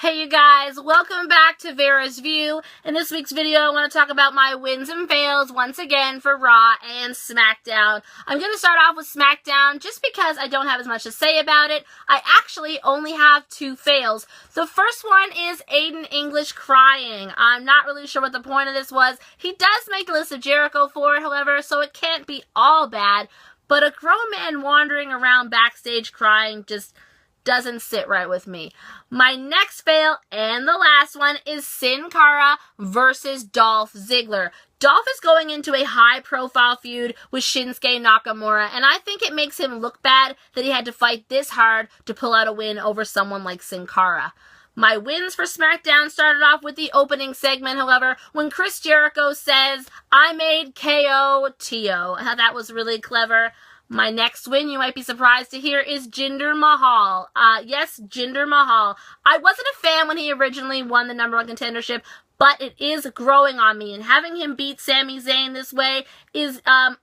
Hey you guys, welcome back to Vera's View. In this week's video, I want to talk about my wins and fails once again for Raw and SmackDown. I'm going to start off with SmackDown just because I don't have as much to say about it. I actually only have two fails. The first one is Aiden English crying. I'm not really sure what the point of this was. He does make the list of Jericho for it, however, so it can't be all bad. But a grown man wandering around backstage crying just doesn't sit right with me. My next fail, and the last one, is Sin Cara versus Dolph Ziggler. Dolph is going into a high-profile feud with Shinsuke Nakamura, and I think it makes him look bad that he had to fight this hard to pull out a win over someone like Sin Cara. My wins for SmackDown started off with the opening segment, however, when Chris Jericho says, "I made KO-T-O." I thought that was really clever. My next win, you might be surprised to hear, is Jinder Mahal. Yes, Jinder Mahal. I wasn't a fan when he originally won the #1 contendership, but it is growing on me, and having him beat Sami Zayn this way is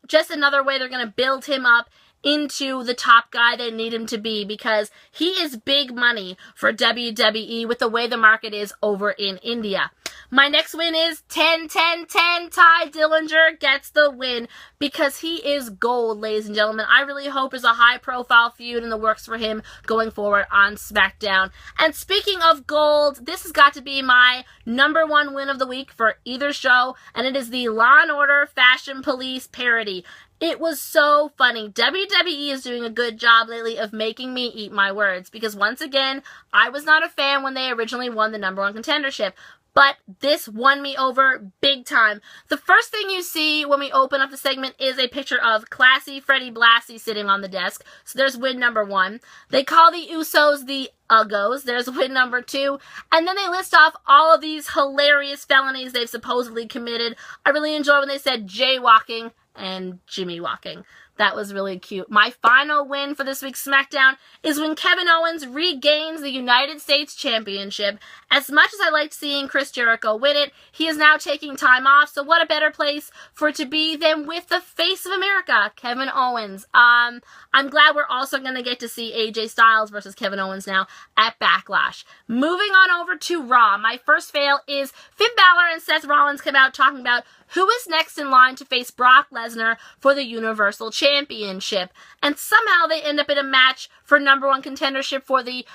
just another way they're going to build him up into the top guy they need him to be, because he is big money for WWE with the way the market is over in India. My next win is 10-10-10. Ty Dillinger gets the win because he is gold, ladies and gentlemen. I really hope there's a high-profile feud in the works for him going forward on SmackDown. And speaking of gold, this has got to be my #1 win of the week for either show, and it is the Law & Order Fashion Police parody. It was so funny. WWE is doing a good job lately of making me eat my words, because once again, I was not a fan when they originally won the #1 contendership. But this won me over big time. The first thing you see when we open up the segment is a picture of classy Freddie Blassie sitting on the desk. So there's win #1. They call the Usos the Uggos. There's win #2. And then they list off all of these hilarious felonies they've supposedly committed. I really enjoyed when they said jaywalking and Jimmy walking. That was really cute. My final win for this week's SmackDown is when Kevin Owens regains the United States Championship. As much as I liked seeing Chris Jericho win it, he is now taking time off, so what a better place for it to be than with the face of America, Kevin Owens. I'm glad we're also going to get to see AJ Styles versus Kevin Owens now at Backlash. Moving on over to Raw, my first fail is Finn Balor and Seth Rollins come out talking about who is next in line to face Brock Lesnar for the Universal Championship. And somehow they end up in a match for #1 contendership for the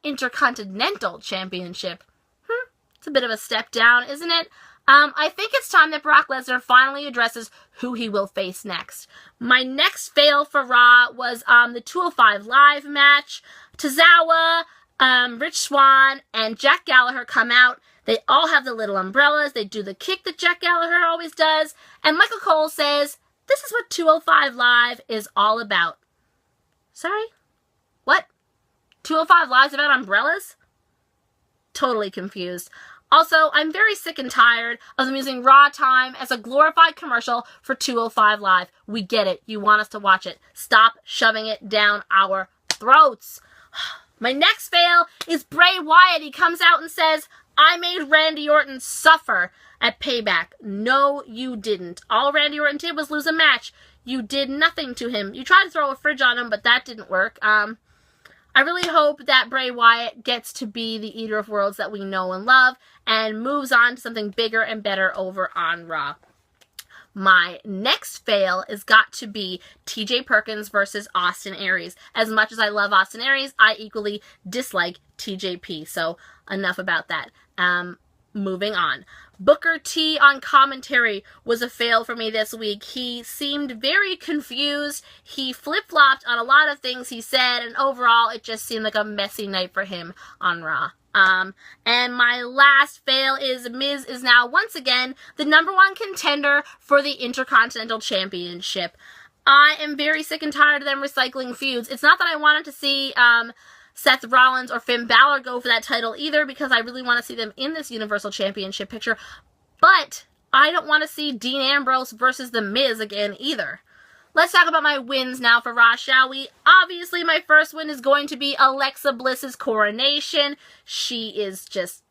Intercontinental Championship. It's a bit of a step down, isn't it? I think it's time that Brock Lesnar finally addresses who he will face next. My next fail for Raw was the 205 Live match. Tozawa, Rich Swann, and Jack Gallagher come out. They all have the little umbrellas. They do the kick that Jack Gallagher always does. And Michael Cole says, "This is what 205 Live is all about." Sorry? What? 205 Live's about umbrellas? Totally confused. Also, I'm very sick and tired of them using Raw Time as a glorified commercial for 205 Live. We get it. You want us to watch it. Stop shoving it down our throats. My next fail is Bray Wyatt. He comes out and says, "I made Randy Orton suffer at Payback." No, you didn't. All Randy Orton did was lose a match. You did nothing to him. You tried to throw a fridge on him, but that didn't work. I really hope that Bray Wyatt gets to be the Eater of Worlds that we know and love and moves on to something bigger and better over on Raw. My next fail has got to be TJ Perkins versus Austin Aries. As much as I love Austin Aries, I equally dislike TJP. So enough about that. Moving on. Booker T on commentary was a fail for me this week. He seemed very confused. He flip-flopped on a lot of things he said, and overall it just seemed like a messy night for him on Raw. And my last fail is Miz is now once again the #1 contender for the Intercontinental Championship. I am very sick and tired of them recycling feuds. It's not that I wanted to see Seth Rollins or Finn Balor go for that title either, because I really want to see them in this Universal Championship picture, but I don't want to see Dean Ambrose versus The Miz again either. Let's talk about my wins now for Raw, shall we? Obviously, my first win is going to be Alexa Bliss's coronation. She is just,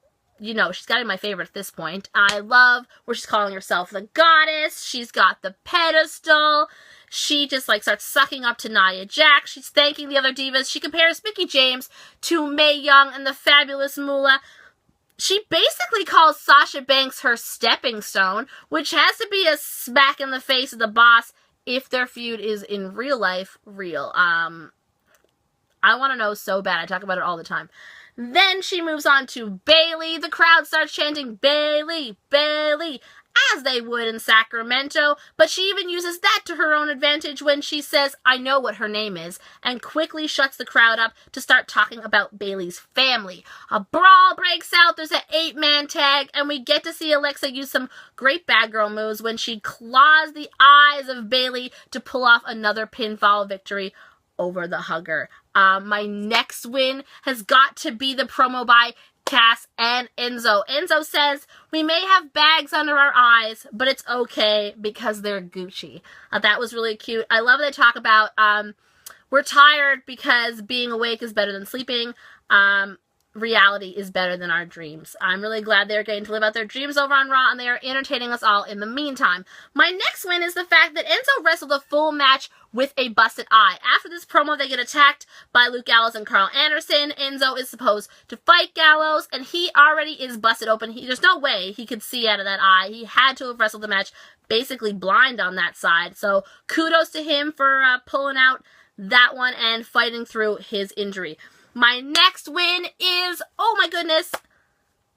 she's got to be my favorite at this point. I love where she's calling herself the goddess. She's got the pedestal. she just like starts sucking up to Nia Jax. She's thanking the other divas. She compares Mickie James to Mae Young and the Fabulous Moolah. She basically calls Sasha Banks her stepping stone, which has to be a smack in the face of the boss if their feud is in real life real. I want to know so bad. I talk about it all the time. Then she moves on to Bayley. The crowd starts chanting, "Bayley, Bayley," as they would in Sacramento, but she even uses that to her own advantage when she says, "I know what her name is," and quickly shuts the crowd up to start talking about Bayley's family. A brawl breaks out, there's an 8-man tag, and we get to see Alexa use some great bad girl moves when she claws the eyes of Bayley to pull off another pinfall victory over the Hugger. My next win has got to be the promo by Cass and Enzo. Enzo says, "We may have bags under our eyes, but it's okay because they're Gucci." That was really cute. I love they talk about, we're tired because being awake is better than sleeping. Reality is better than our dreams. I'm really glad they're getting to live out their dreams over on Raw, and they are entertaining us all in the meantime. My next win is the fact that Enzo wrestled a full match with a busted eye. After this promo, they get attacked by Luke Gallows and Carl Anderson. Enzo is supposed to fight Gallows, and he already is busted open. There's no way he could see out of that eye. He had to have wrestled the match basically blind on that side. So kudos to him for pulling out that one and fighting through his injury. My next win is, oh my goodness,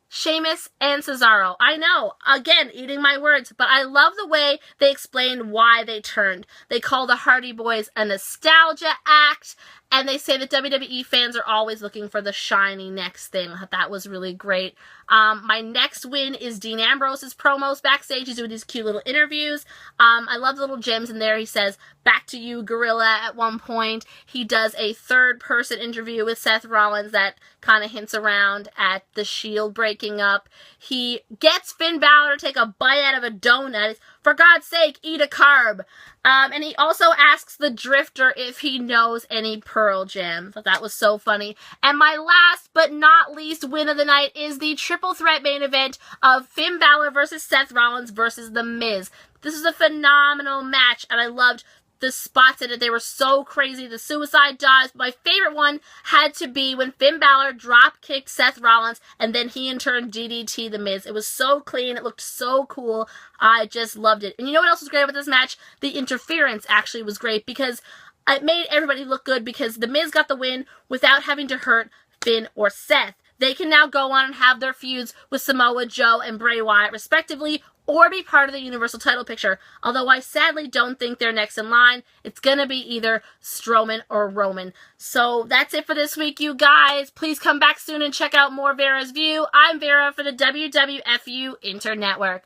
Sheamus and Cesaro. I know, again, eating my words, but I love the way they explain why they turned. They call the Hardy Boys a nostalgia act, and they say that WWE fans are always looking for the shiny next thing. That was really great. My next win is Dean Ambrose's promos backstage. He's doing these cute little interviews. I love the little gems in there. He says, "Back to you, Gorilla," at one point. He does a third-person interview with Seth Rollins that kind of hints around at the Shield breaking up. He gets Finn Balor to take a bite out of a donut. For God's sake, eat a carb. And he also asks the Drifter if he knows any Pearl Jam. That was so funny. And my last but not least win of the night is the triple threat main event of Finn Balor versus Seth Rollins versus The Miz. This is a phenomenal match, and I loved the spots in it. They were so crazy. The suicide dives. My favorite one had to be when Finn Balor drop kicked Seth Rollins and then he in turn DDT The Miz. It was so clean. It looked so cool. I just loved it. And you know what else was great about this match? The interference actually was great because it made everybody look good because The Miz got the win without having to hurt Finn or Seth. They can now go on and have their feuds with Samoa Joe and Bray Wyatt respectively, or be part of the Universal title picture. Although I sadly don't think they're next in line. It's going to be either Strowman or Roman. So that's it for this week, you guys. Please come back soon and check out more Vera's View. I'm Vera for the WWFU Internetwork.